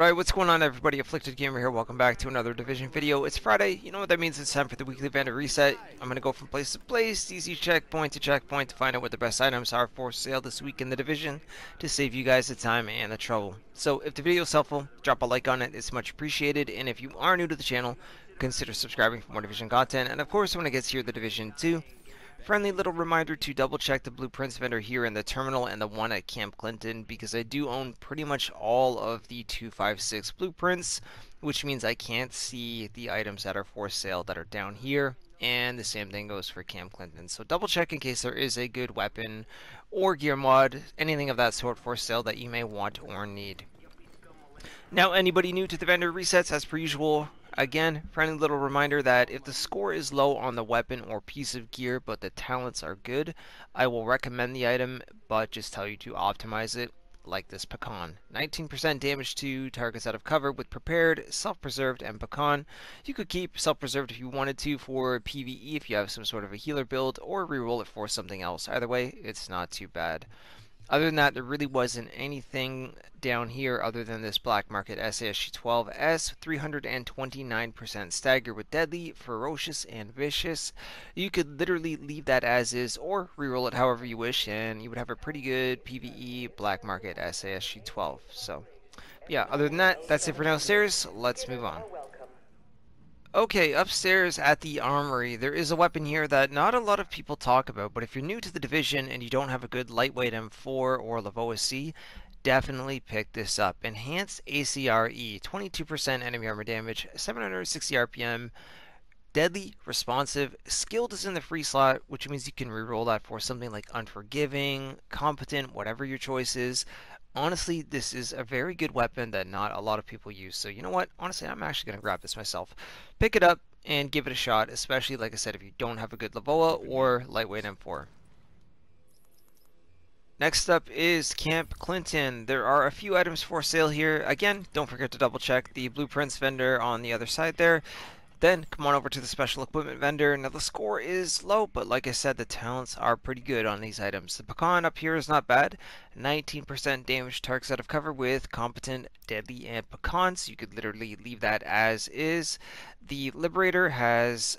Right, what's going on everybody? Afflicted Gamer here. Welcome back to another Division video. It's Friday. You know what that means? It's time for the weekly vendor reset. I'm going to go from place to place, easy checkpoint to checkpoint to find out what the best items are for sale this week in the Division to save you guys the time and the trouble. So if the video is helpful, drop a like on it. It's much appreciated. And if you are new to the channel, consider subscribing for more Division content. And of course, when it gets here, the Division 2. Friendly little reminder to double check the blueprints vendor here in the terminal and the one at Camp Clinton, because I do own pretty much all of the 256 blueprints, which means I can't see the items that are for sale that are down here, and the same thing goes for Camp Clinton. So double check in case there is a good weapon or gear mod, anything of that sort for sale that you may want or need. Now, anybody new to the vendor resets, as per usual, again, friendly little reminder that if the score is low on the weapon or piece of gear, but the talents are good, I will recommend the item, but just tell you to optimize it, like this pecan. 19% damage to targets out of cover with prepared, self-preserved, and pecan. You could keep self-preserved if you wanted to for PvE if you have some sort of a healer build, or reroll it for something else. Either way, it's not too bad. Other than that, there really wasn't anything down here other than this black market SASG 12S, 329% stagger with deadly, ferocious, and vicious. You could literally leave that as is or reroll it however you wish, and you would have a pretty good PvE black market SASG 12. So, yeah, other than that, that's it for downstairs. Let's move on. Okay, upstairs at the armory, there is a weapon here that not a lot of people talk about, but if you're new to the Division and you don't have a good lightweight M4 or Lavoa C, definitely pick this up. Enhanced ACR-E, 22% enemy armor damage, 760 RPM, deadly, responsive, skilled is in the free slot, which means you can reroll that for something like Unforgiving, Competent, whatever your choice is. Honestly, this is a very good weapon that not a lot of people use. So you know what? Honestly, I'm actually going to grab this myself. Pick it up and give it a shot, especially, like I said, if you don't have a good Lavoa or lightweight M4. Next up is Camp Clinton. There are a few items for sale here. Again, don't forget to double check the blueprints vendor on the other side there. Then come on over to the special equipment vendor. Now the score is low, but like I said, the talents are pretty good on these items. The pecan up here is not bad. 19% damage targets out of cover with competent, deadly, and pecans. You could literally leave that as is. The liberator has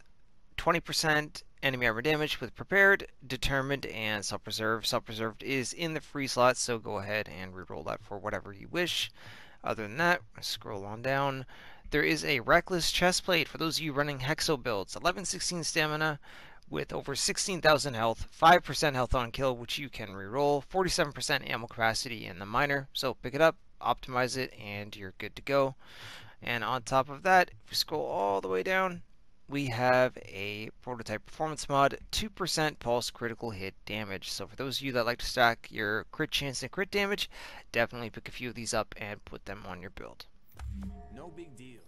20% enemy armor damage with prepared, determined, and self-preserved. Self-preserved is in the free slot, so go ahead and reroll that for whatever you wish. Other than that, scroll on down. There is a Reckless chestplate for those of you running Hexo builds. 1116 stamina with over 16,000 health, 5% health on kill, which you can reroll, 47% ammo capacity in the minor. So pick it up, optimize it, and you're good to go. And on top of that, if we scroll all the way down, we have a prototype performance mod, 2% pulse critical hit damage. So for those of you that like to stack your crit chance and crit damage, definitely pick a few of these up and put them on your build. No big deal.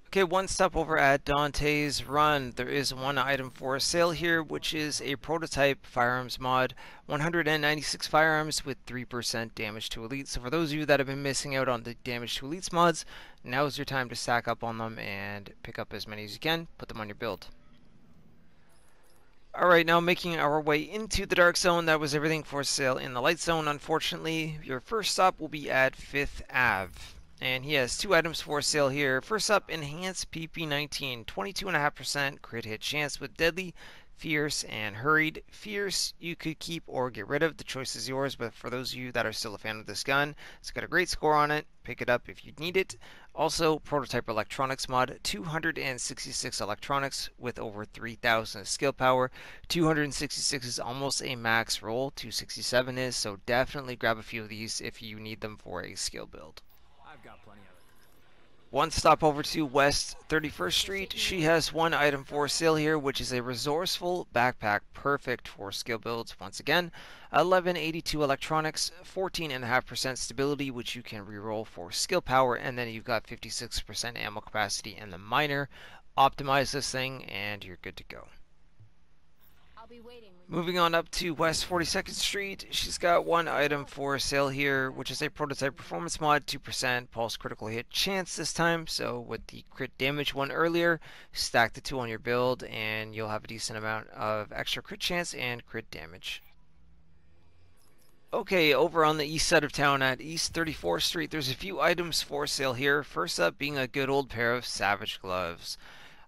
Okay, one step over at Dante's Run. There is one item for sale here, which is a prototype Firearms Mod. 196 firearms with 3% damage to elite. So for those of you that have been missing out on the damage to elites mods, now is your time to stack up on them and pick up as many as you can. Put them on your build. Alright, now making our way into the Dark Zone. That was everything for sale in the Light Zone. Unfortunately, your first stop will be at 5th Ave. And he has two items for sale here. First up, Enhanced PP19, 22.5% crit hit chance with deadly, fierce, and hurried. Fierce, you could keep or get rid of. The choice is yours, but for those of you that are still a fan of this gun, it's got a great score on it. Pick it up if you need it. Also, Prototype Electronics mod, 266 electronics with over 3,000 skill power. 266 is almost a max roll, 267 is, so definitely grab a few of these if you need them for a skill build. I've got plenty of it. One stop over to West 31st Street. She has one item for sale here, which is a Resourceful Backpack, perfect for skill builds. Once again, 1182 electronics, 14.5% stability, which you can reroll for skill power, and then you've got 56% ammo capacity in the minor. Optimize this thing, and you're good to go. Moving on up to West 42nd Street, she's got one item for sale here, which is a prototype performance mod, 2% pulse critical hit chance this time. So with the crit damage one earlier, stack the two on your build and you'll have a decent amount of extra crit chance and crit damage. Okay, over on the east side of town at East 34th Street, there's a few items for sale here. First up being a good old pair of Savage gloves.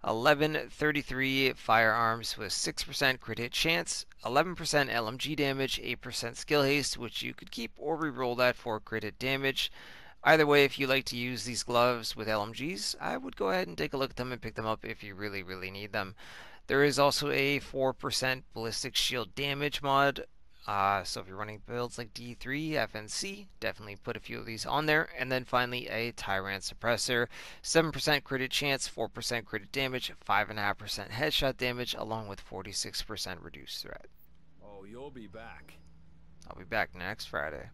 1133 firearms with 6% crit hit chance, 11% LMG damage, 8% skill haste, which you could keep or reroll that for crit hit damage. Either way, if you like to use these gloves with LMGs, I would go ahead and take a look at them and pick them up if you really need them. There is also a 4% ballistic shield damage mod. So if you're running builds like D3, FNC, definitely put a few of these on there. And then finally a Rant Suppressor, 7% crit chance, 4% crit damage, 5.5% headshot damage, along with 46% reduced threat. Oh, you'll be back. I'll be back next Friday.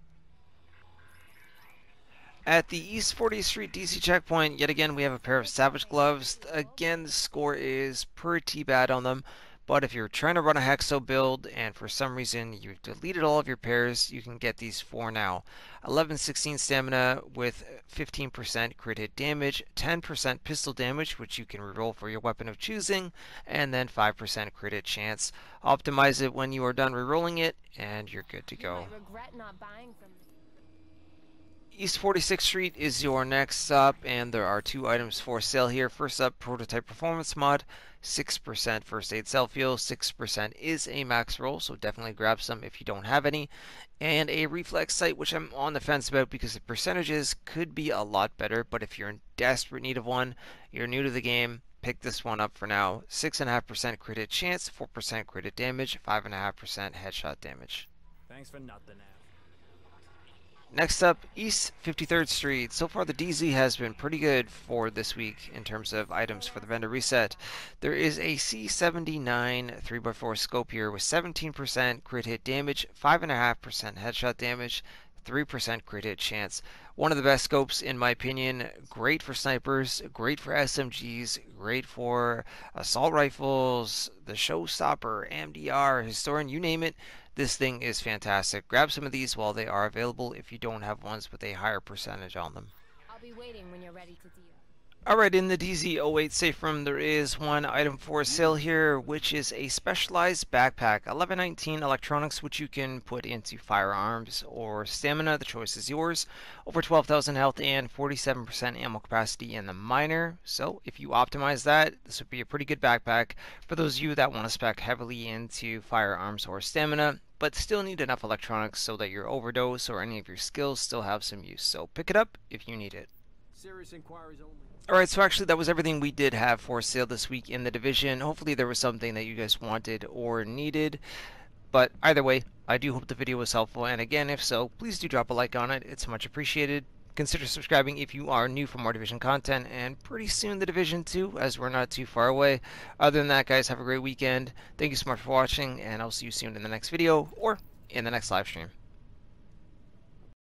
At the East 40th Street DC checkpoint, yet again we have a pair of Savage gloves. Again, the score is pretty bad on them, but if you're trying to run a Hexo build and for some reason you've deleted all of your pairs, you can get these for now. 1116 stamina with 15% crit hit damage, 10% pistol damage, which you can reroll for your weapon of choosing, and then 5% crit hit chance. Optimize it when you are done rerolling it, and you're good to go. You might regret not buying from me. East 46th Street is your next stop, and there are two items for sale here. First up, Prototype Performance Mod, 6% First Aid Self-Heal, 6% is a max roll, so definitely grab some if you don't have any. And a Reflex Sight, which I'm on the fence about because the percentages could be a lot better, but if you're in desperate need of one, you're new to the game, pick this one up for now. 6.5% crit hit chance, 4% crit hit damage, 5.5% headshot damage. Thanks for nothing, Av. Next up, East 53rd Street. So far the DZ has been pretty good for this week in terms of items for the vendor reset. There is a C79 3x4 scope here with 17% crit hit damage, 5.5% headshot damage, 3% crit hit chance. One of the best scopes in my opinion. Great for snipers, great for SMGs, great for assault rifles, the Showstopper, MDR, Historian, you name it. This thing is fantastic. Grab some of these while they are available if you don't have ones with a higher percentage on them. I'll be waiting when you're ready to deal. Alright, in the DZ08 safe room, there is one item for sale here, which is a specialized backpack. 1119 electronics, which you can put into firearms or stamina. The choice is yours. Over 12,000 health and 47% ammo capacity in the minor. So if you optimize that, this would be a pretty good backpack for those of you that want to spec heavily into firearms or stamina, but still need enough electronics so that your overdose or any of your skills still have some use. So pick it up if you need it. Serious inquiries only. Alright, so actually that was everything we did have for sale this week in the division. Hopefully there was something that you guys wanted or needed. But either way, I do hope the video was helpful. And again, if so, please do drop a like on it. It's much appreciated. Consider subscribing if you are new for more Division content. And pretty soon the Division 2, as we're not too far away. Other than that, guys, have a great weekend. Thank you so much for watching. And I'll see you soon in the next video or in the next live stream.